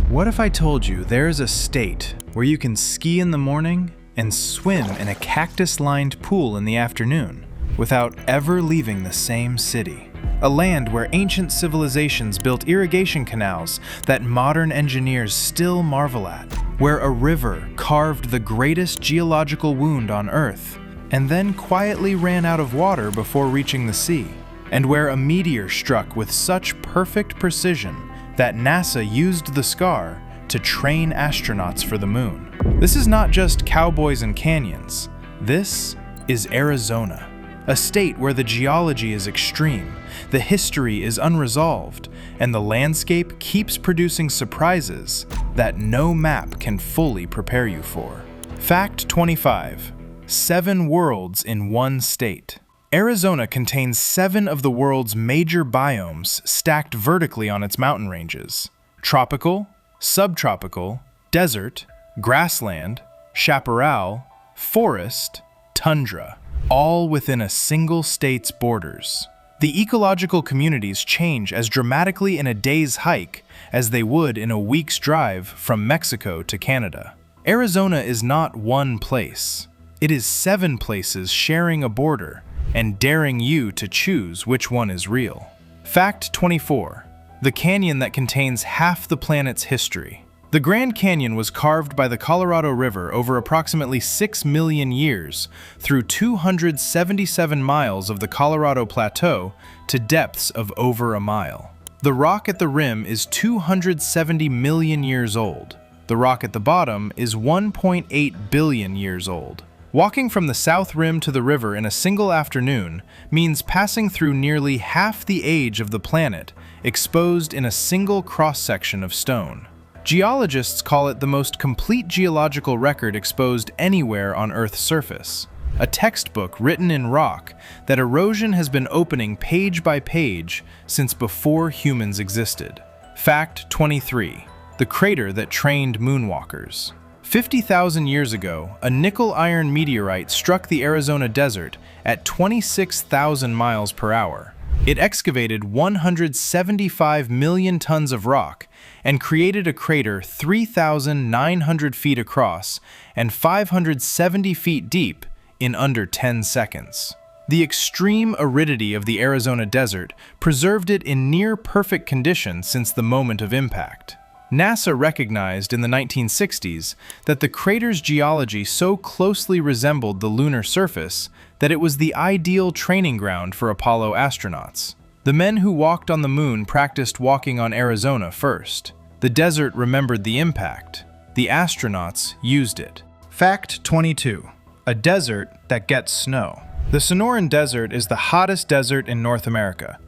What if I told you there's a state where you can ski in the morning and swim in a cactus-lined pool in the afternoon without ever leaving the same city? A land where ancient civilizations built irrigation canals that modern engineers still marvel at, where a river carved the greatest geological wound on Earth and then quietly ran out of water before reaching the sea, and where a meteor struck with such perfect precision that NASA used the scar to train astronauts for the moon. This is not just cowboys and canyons. This is Arizona, a state where the geology is extreme, the history is unresolved, and the landscape keeps producing surprises that no map can fully prepare you for. Fact 25. 7 worlds in one state. Arizona contains 7 of the world's major biomes stacked vertically on its mountain ranges: tropical, subtropical, desert, grassland, chaparral, forest, tundra, all within a single state's borders. The ecological communities change as dramatically in a day's hike as they would in a week's drive from Mexico to Canada. Arizona is not one place. It is 7 places sharing a border and daring you to choose which one is real. Fact 24. The canyon that contains half the planet's history. The Grand Canyon was carved by the Colorado River over approximately 6 million years through 277 miles of the Colorado Plateau to depths of over a mile. The rock at the rim is 270 million years old. The rock at the bottom is 1.8 billion years old. Walking from the south rim to the river in a single afternoon means passing through nearly half the age of the planet, exposed in a single cross-section of stone. Geologists call it the most complete geological record exposed anywhere on Earth's surface. A textbook written in rock that erosion has been opening page by page since before humans existed. Fact 23. The crater that trained moonwalkers. 50,000 years ago, a nickel-iron meteorite struck the Arizona desert at 26,000 miles per hour. It excavated 175 million tons of rock and created a crater 3,900 feet across and 570 feet deep in under 10 seconds. The extreme aridity of the Arizona desert preserved it in near-perfect condition since the moment of impact. NASA recognized in the 1960s that the crater's geology so closely resembled the lunar surface that it was the ideal training ground for Apollo astronauts. The men who walked on the moon practiced walking on Arizona first. The desert remembered the impact. The astronauts used it. Fact 22. A desert that gets snow. The Sonoran Desert is the hottest desert in North America.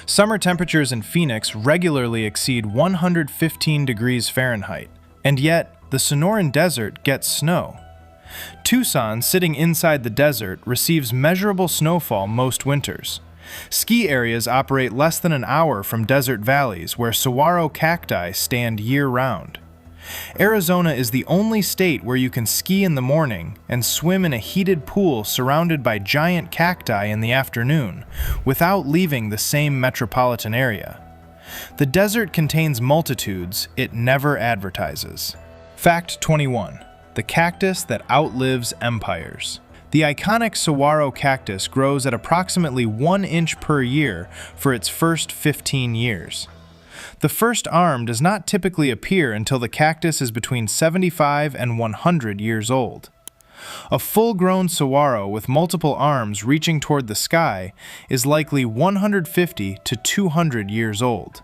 Summer temperatures in Phoenix regularly exceed 115 degrees Fahrenheit, and yet the Sonoran Desert gets snow. Tucson, sitting inside the desert, receives measurable snowfall most winters. Ski areas operate less than an hour from desert valleys where saguaro cacti stand year-round. Arizona is the only state where you can ski in the morning and swim in a heated pool surrounded by giant cacti in the afternoon, without leaving the same metropolitan area. The desert contains multitudes it never advertises. Fact 21. The cactus that outlives empires. The iconic saguaro cactus grows at approximately 1 inch per year for its first 15 years. The first arm does not typically appear until the cactus is between 75 and 100 years old. A full-grown saguaro with multiple arms reaching toward the sky is likely 150 to 200 years old.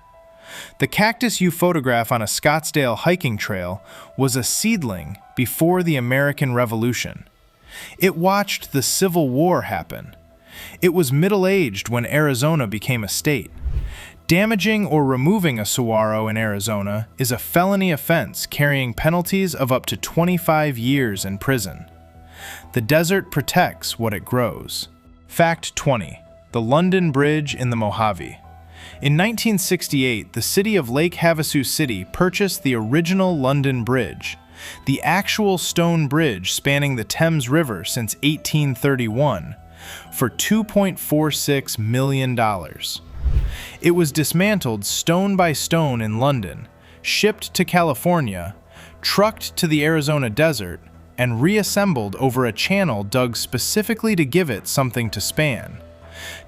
The cactus you photograph on a Scottsdale hiking trail was a seedling before the American Revolution. It watched the Civil War happen. It was middle-aged when Arizona became a state. Damaging or removing a saguaro in Arizona is a felony offense carrying penalties of up to 25 years in prison. The desert protects what it grows. Fact 20. The London Bridge in the Mojave. In 1968, the city of Lake Havasu City purchased the original London Bridge, the actual stone bridge spanning the Thames River since 1831, for $2.46 million. It was dismantled stone by stone in London, shipped to California, trucked to the Arizona desert, and reassembled over a channel dug specifically to give it something to span.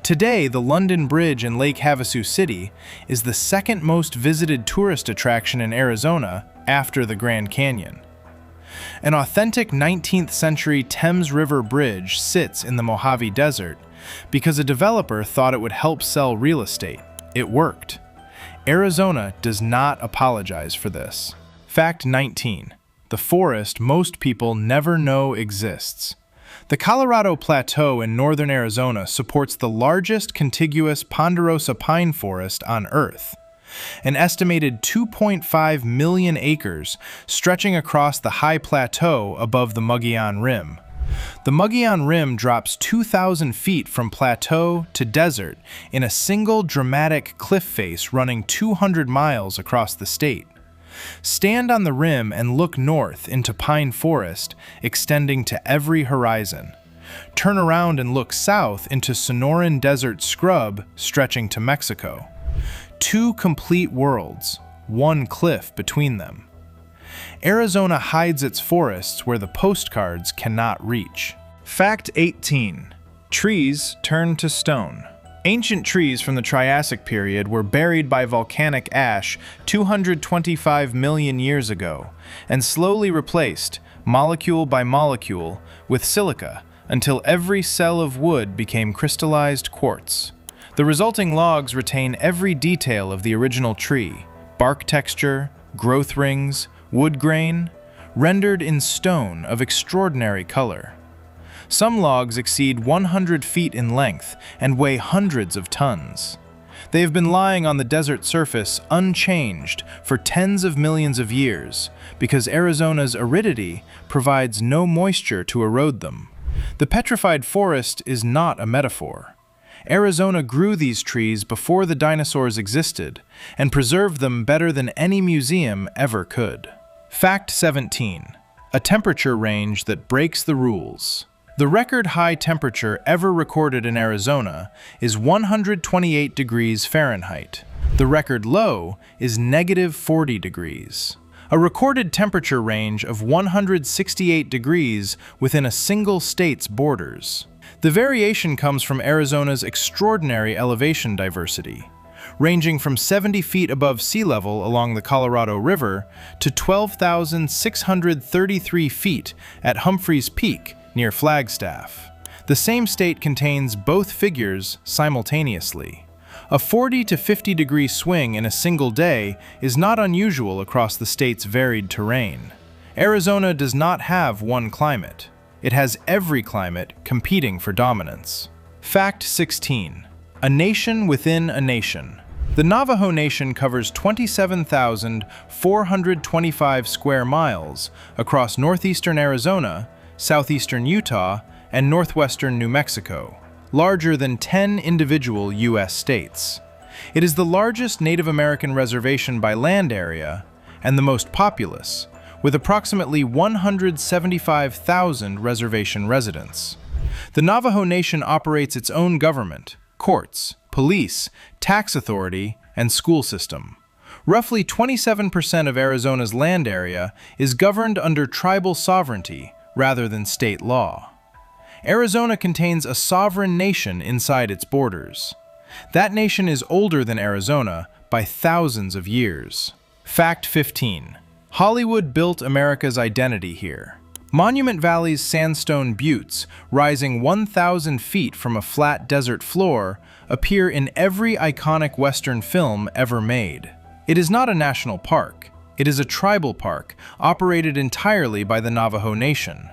Today, the London Bridge in Lake Havasu City is the second most visited tourist attraction in Arizona after the Grand Canyon. An authentic 19th century Thames River bridge sits in the Mojave Desert because a developer thought it would help sell real estate. It worked. Arizona does not apologize for this. Fact 19. The forest most people never know exists. The Colorado Plateau in northern Arizona supports the largest contiguous ponderosa pine forest on Earth, an estimated 2.5 million acres stretching across the high plateau above the Mogollon Rim. The Mogollon Rim drops 2,000 feet from plateau to desert in a single dramatic cliff face running 200 miles across the state. Stand on the rim and look north into pine forest extending to every horizon. Turn around and look south into Sonoran Desert scrub stretching to Mexico. Two complete worlds, one cliff between them. Arizona hides its forests where the postcards cannot reach. Fact 18. Trees turn to stone. Ancient trees from the Triassic period were buried by volcanic ash 225 million years ago and slowly replaced, molecule by molecule, with silica until every cell of wood became crystallized quartz. The resulting logs retain every detail of the original tree: bark texture, growth rings, wood grain, rendered in stone of extraordinary color. Some logs exceed 100 feet in length and weigh hundreds of tons. They have been lying on the desert surface unchanged for tens of millions of years because Arizona's aridity provides no moisture to erode them. The petrified forest is not a metaphor. Arizona grew these trees before the dinosaurs existed and preserved them better than any museum ever could. Fact 17. A temperature range that breaks the rules. The record high temperature ever recorded in Arizona is 128 degrees Fahrenheit. The record low is -40 degrees. A recorded temperature range of 168 degrees within a single state's borders. The variation comes from Arizona's extraordinary elevation diversity, ranging from 70 feet above sea level along the Colorado River to 12,633 feet at Humphreys Peak near Flagstaff. The same state contains both figures simultaneously. A 40 to 50 degree swing in a single day is not unusual across the state's varied terrain. Arizona does not have one climate. It has every climate competing for dominance. Fact 16. A nation within a nation. The Navajo Nation covers 27,425 square miles across northeastern Arizona, southeastern Utah, and northwestern New Mexico, larger than 10 individual U.S. states. It is the largest Native American reservation by land area and the most populous, with approximately 175,000 reservation residents. The Navajo Nation operates its own government, courts, police, tax authority, and school system. Roughly 27% of Arizona's land area is governed under tribal sovereignty rather than state law. Arizona contains a sovereign nation inside its borders. That nation is older than Arizona by thousands of years. Fact 15. Hollywood built America's identity here. Monument Valley's sandstone buttes, rising 1,000 feet from a flat desert floor, appear in every iconic Western film ever made. It is not a national park. It is a tribal park, operated entirely by the Navajo Nation.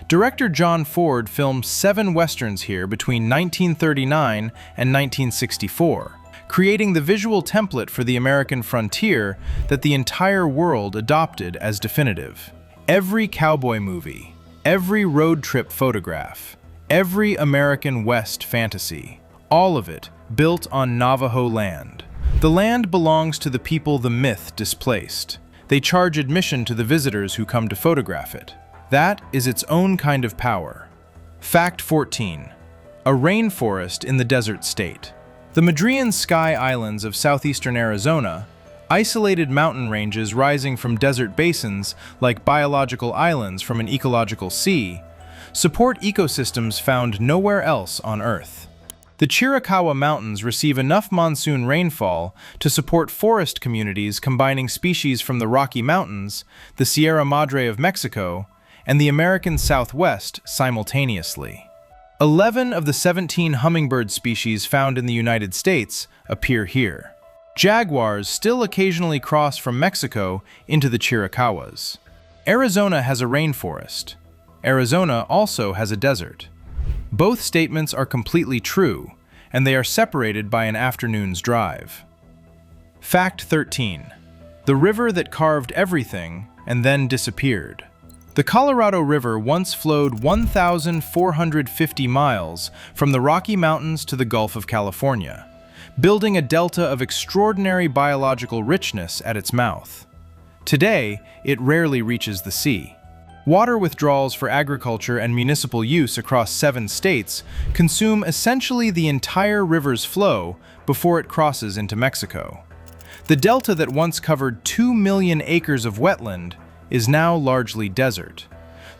Director John Ford filmed 7 westerns here between 1939 and 1964, creating the visual template for the American frontier that the entire world adopted as definitive. Every cowboy movie, every road trip photograph, every American West fantasy, all of it built on Navajo land. The land belongs to the people the myth displaced. They charge admission to the visitors who come to photograph it. That is its own kind of power. Fact 14. A rainforest in the desert state. The Madrean Sky Islands of southeastern Arizona, Isolated mountain ranges rising from desert basins, like biological islands from an ecological sea, support ecosystems found nowhere else on Earth. The Chiricahua Mountains receive enough monsoon rainfall to support forest communities combining species from the Rocky Mountains, the Sierra Madre of Mexico, and the American Southwest simultaneously. 11 of the 17 hummingbird species found in the United States appear here. Jaguars still occasionally cross from Mexico into the Chiricahuas. Arizona has a rainforest. Arizona also has a desert. Both statements are completely true, and they are separated by an afternoon's drive. Fact 13. The river that carved everything and then disappeared. The Colorado River once flowed 1,450 miles from the Rocky Mountains to the Gulf of California, building a delta of extraordinary biological richness at its mouth. Today, it rarely reaches the sea. Water withdrawals for agriculture and municipal use across 7 states consume essentially the entire river's flow before it crosses into Mexico. The delta that once covered 2 million acres of wetland is now largely desert.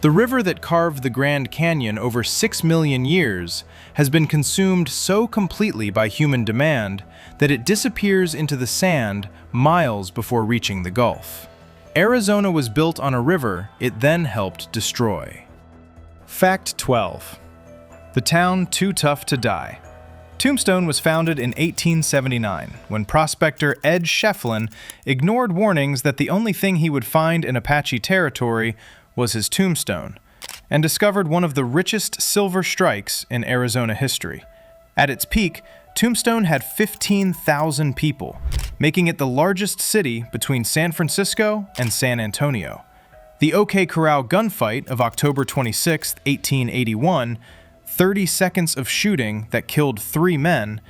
The river that carved the Grand Canyon over 6 million years has been consumed so completely by human demand that it disappears into the sand miles before reaching the Gulf. Arizona was built on a river it then helped destroy. Fact 12. The town too tough to die. Tombstone was founded in 1879 when prospector Ed Shefflin ignored warnings that the only thing he would find in Apache territory was his tombstone, and discovered one of the richest silver strikes in Arizona history. At its peak, Tombstone had 15,000 people, making it the largest city between San Francisco and San Antonio. The OK Corral gunfight of October 26, 1881, 30 seconds of shooting that killed 3 men,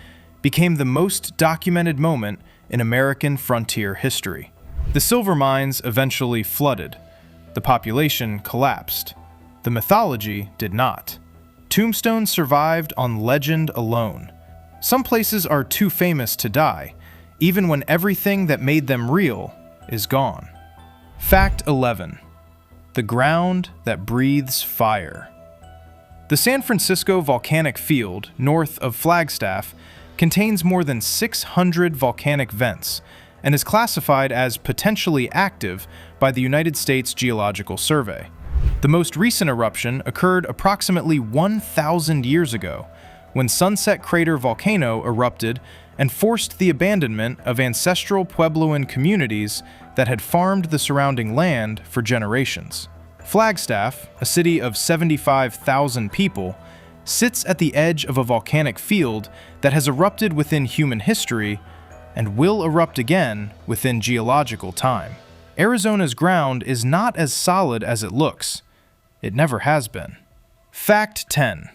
became the most documented moment in American frontier history. The silver mines eventually flooded. The population collapsed. The mythology did not. Tombstone survived on legend alone. Some places are too famous to die, even when everything that made them real is gone. Fact 11. The ground that breathes fire. The San Francisco volcanic field, north of Flagstaff, contains more than 600 volcanic vents and is classified as potentially active by the United States Geological Survey. The most recent eruption occurred approximately 1,000 years ago, when Sunset Crater Volcano erupted and forced the abandonment of ancestral Puebloan communities that had farmed the surrounding land for generations. Flagstaff, a city of 75,000 people, sits at the edge of a volcanic field that has erupted within human history and will erupt again within geological time. Arizona's ground is not as solid as it looks. It never has been. Fact 10.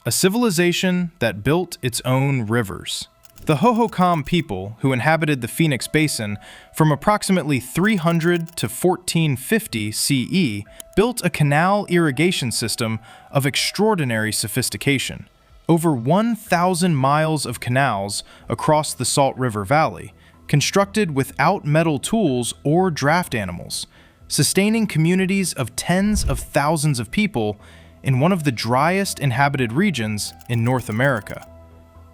A civilization that built its own rivers. The Hohokam people, who inhabited the Phoenix Basin from approximately 300 to 1450 CE, built a canal irrigation system of extraordinary sophistication. Over 1,000 miles of canals across the Salt River Valley, constructed without metal tools or draft animals, sustaining communities of tens of thousands of people in one of the driest inhabited regions in North America.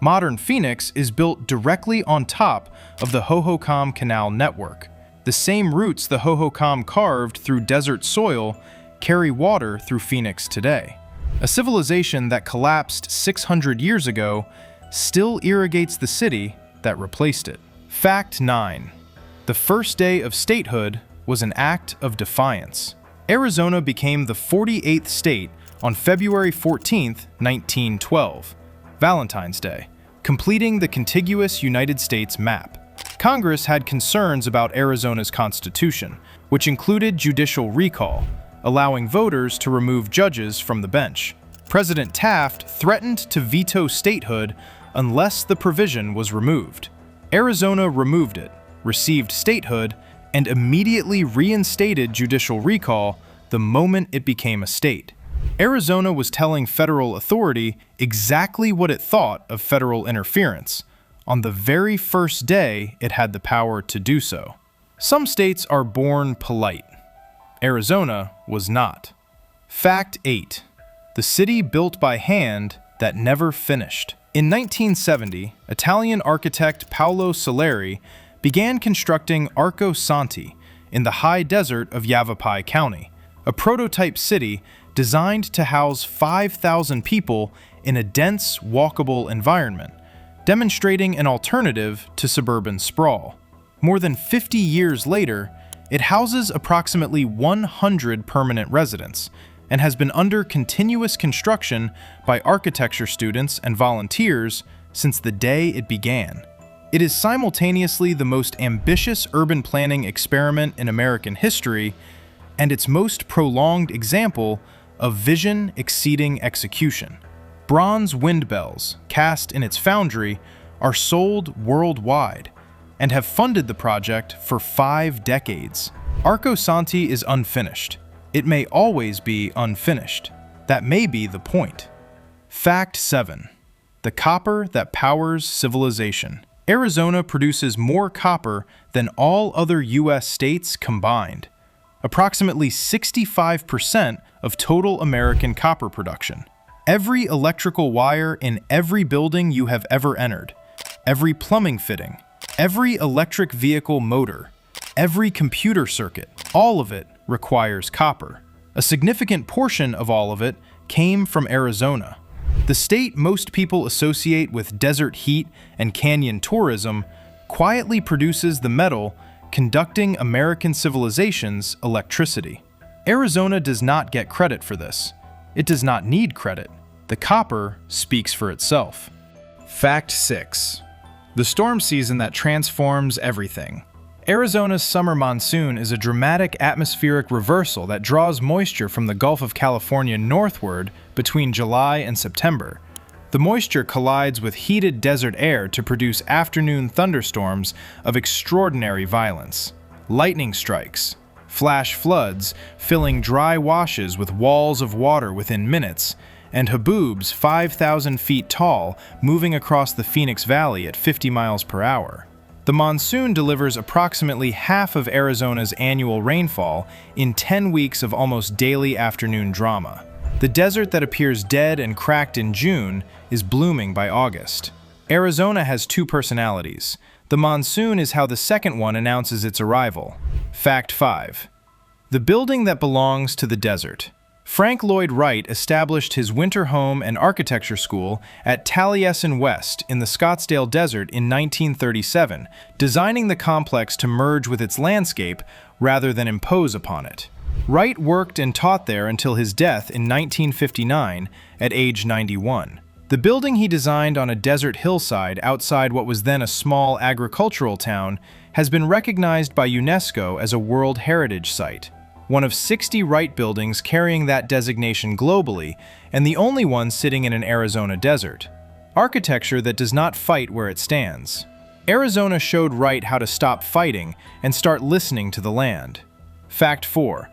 Modern Phoenix is built directly on top of the Hohokam Canal network. The same routes the Hohokam carved through desert soil carry water through Phoenix today. A civilization that collapsed 600 years ago still irrigates the city that replaced it. Fact 9. The first day of statehood was an act of defiance. Arizona became the 48th state on February 14, 1912, Valentine's Day, completing the contiguous United States map. Congress had concerns about Arizona's constitution, which included judicial recall, allowing voters to remove judges from the bench. President Taft threatened to veto statehood unless the provision was removed. Arizona removed it, received statehood, and immediately reinstated judicial recall the moment it became a state. Arizona was telling federal authority exactly what it thought of federal interference, on the very first day it had the power to do so. Some states are born polite. Arizona was not. Fact 8. The city built by hand that never finished. In 1970, Italian architect Paolo Soleri began constructing Arco Santi in the high desert of Yavapai County, a prototype city designed to house 5,000 people in a dense, walkable environment, demonstrating an alternative to suburban sprawl. More than 50 years later, it houses approximately 100 permanent residents and has been under continuous construction by architecture students and volunteers since the day it began. It is simultaneously the most ambitious urban planning experiment in American history and its most prolonged example of vision exceeding execution. Bronze wind bells, cast in its foundry, are sold worldwide and have funded the project for 5 decades. Arco Santi is unfinished. It may always be unfinished. That may be the point. Fact 7. The copper that powers civilization. Arizona produces more copper than all other U.S. states combined. Approximately 65% of total American copper production. Every electrical wire in every building you have ever entered, every plumbing fitting, every electric vehicle motor, every computer circuit, all of it requires copper. A significant portion of all of it came from Arizona. The state most people associate with desert heat and canyon tourism quietly produces the metal conducting American civilization's electricity. Arizona does not get credit for this. It does not need credit. The copper speaks for itself. Fact 6. The storm season that transforms everything. Arizona's summer monsoon is a dramatic atmospheric reversal that draws moisture from the Gulf of California northward between July and September. The moisture collides with heated desert air to produce afternoon thunderstorms of extraordinary violence. Lightning strikes, flash floods filling dry washes with walls of water within minutes, and haboobs 5,000 feet tall moving across the Phoenix Valley at 50 miles per hour. The monsoon delivers approximately half of Arizona's annual rainfall in 10 weeks of almost daily afternoon drama. The desert that appears dead and cracked in June is blooming by August. Arizona has 2 personalities. The monsoon is how the second one announces its arrival. Fact 5. The building that belongs to the desert. Frank Lloyd Wright established his winter home and architecture school at Taliesin West in the Scottsdale Desert in 1937, designing the complex to merge with its landscape rather than impose upon it. Wright worked and taught there until his death in 1959 at age 91. The building he designed on a desert hillside outside what was then a small agricultural town has been recognized by UNESCO as a World Heritage Site. One of 60 Wright buildings carrying that designation globally, and the only one sitting in an Arizona desert. Architecture that does not fight where it stands. Arizona showed Wright how to stop fighting and start listening to the land. Fact 4.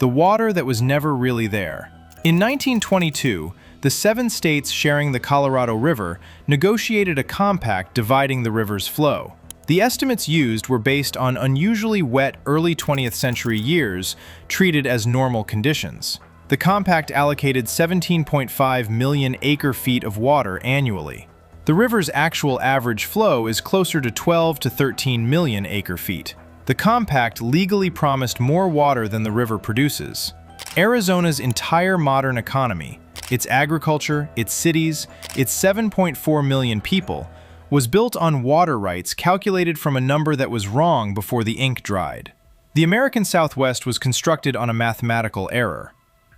The water that was never really there. In 1922, the 7 states sharing the Colorado River negotiated a compact dividing the river's flow. The estimates used were based on unusually wet early 20th century years treated as normal conditions. The compact allocated 17.5 million acre-feet of water annually. The river's actual average flow is closer to 12 to 13 million acre-feet. The compact legally promised more water than the river produces. Arizona's entire modern economy, its agriculture, its cities, its 7.4 million people, was built on water rights calculated from a number that was wrong before the ink dried. The American Southwest was constructed on a mathematical error.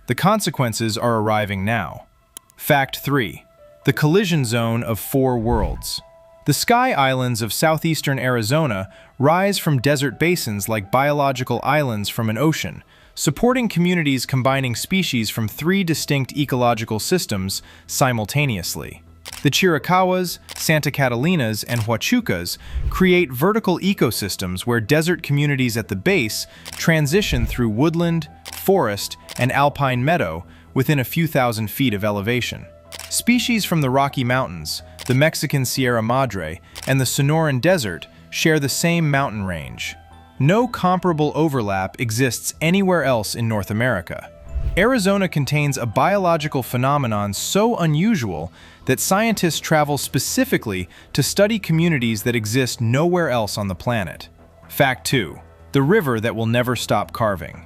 The consequences are arriving now. Fact 3. The collision zone of 4 worlds. The Sky Islands of southeastern Arizona rise from desert basins like biological islands from an ocean, supporting communities combining species from 3 distinct ecological systems simultaneously. The Chiricahuas, Santa Catalinas, and Huachucas create vertical ecosystems where desert communities at the base transition through woodland, forest, and alpine meadow within a few thousand feet of elevation. Species from the Rocky Mountains, the Mexican Sierra Madre, and the Sonoran Desert share the same mountain range. No comparable overlap exists anywhere else in North America. Arizona contains a biological phenomenon so unusual that scientists travel specifically to study communities that exist nowhere else on the planet. Fact 2. The river that will never stop carving.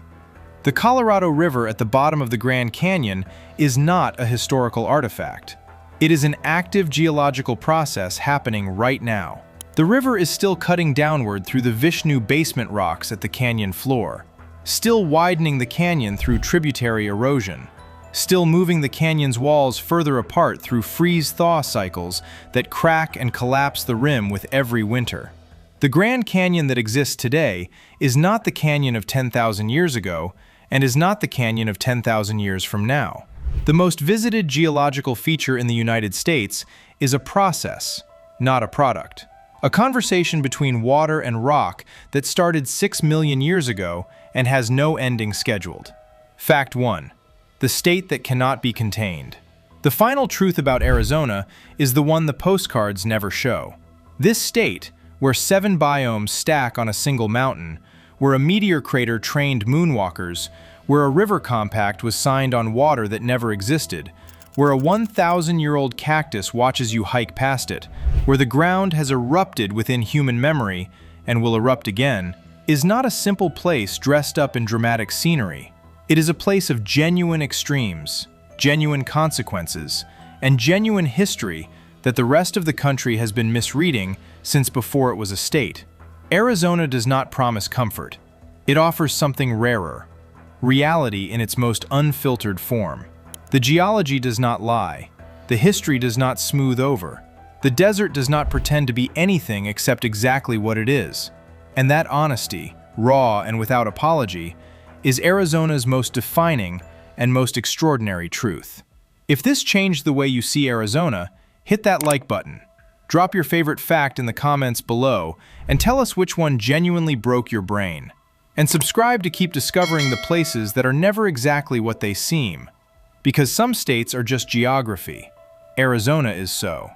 The Colorado River at the bottom of the Grand Canyon is not a historical artifact. It is an active geological process happening right now. The river is still cutting downward through the Vishnu basement rocks at the canyon floor, still widening the canyon through tributary erosion, still moving the canyon's walls further apart through freeze-thaw cycles that crack and collapse the rim with every winter. The Grand Canyon that exists today is not the canyon of 10,000 years ago, and is not the canyon of 10,000 years from now. The most visited geological feature in the United States is a process, not a product. A conversation between water and rock that started 6 million years ago and has no ending scheduled. Fact 1. The state that cannot be contained. The final truth about Arizona is the one the postcards never show. This state, where 7 biomes stack on a single mountain, where a meteor crater trained moonwalkers, where a river compact was signed on water that never existed, where a 1,000-year-old cactus watches you hike past it, where the ground has erupted within human memory and will erupt again, is not a simple place dressed up in dramatic scenery. It is a place of genuine extremes, genuine consequences, and genuine history that the rest of the country has been misreading since before it was a state. Arizona does not promise comfort. It offers something rarer, reality in its most unfiltered form. The geology does not lie. The history does not smooth over. The desert does not pretend to be anything except exactly what it is. And that honesty, raw and without apology, is Arizona's most defining and most extraordinary truth. If this changed the way you see Arizona, hit that like button. Drop your favorite fact in the comments below and tell us which one genuinely broke your brain. And subscribe to keep discovering the places that are never exactly what they seem. Because some states are just geography. Arizona is so.